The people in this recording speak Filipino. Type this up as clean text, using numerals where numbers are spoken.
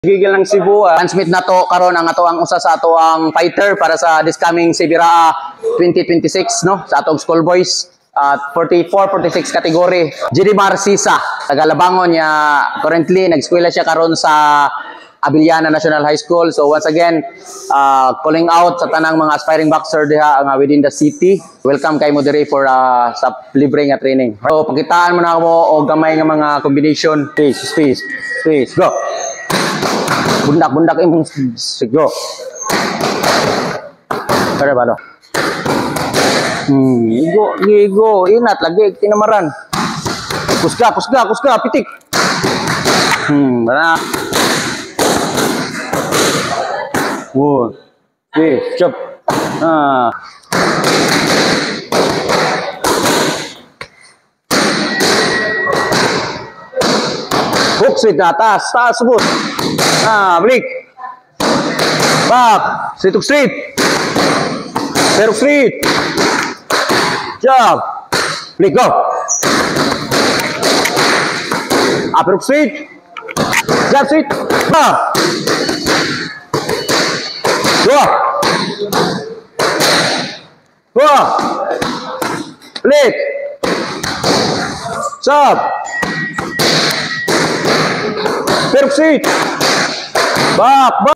Gigil ng Cebu, transmit na to karon ang ato ang usa sa ato ang fighter para sa this coming Sibira 2026 no sa atong school boys 44-46 category. GD Marcisa Tagalabangon niya currently nag-eskwela siya karon sa Abiliana National High School. So once again calling out sa tanang mga aspiring boxer diha nga within the city. Welcome kay mo diri for sa libre nga training. So pakitaan mo na mo og gamay nga mga combination. Space, go. Bundak imong sigo. Para ba do? Gigo, inat lagi tinamaran. Kusga, pitik. Mana? Wo. Chop. Hook sweet na taas subot. Balik. Back. Straight. Zero street. Jump. Balik, go. Upper street. Jump street. Back. Go. Balik. Jump. Zero street. Back.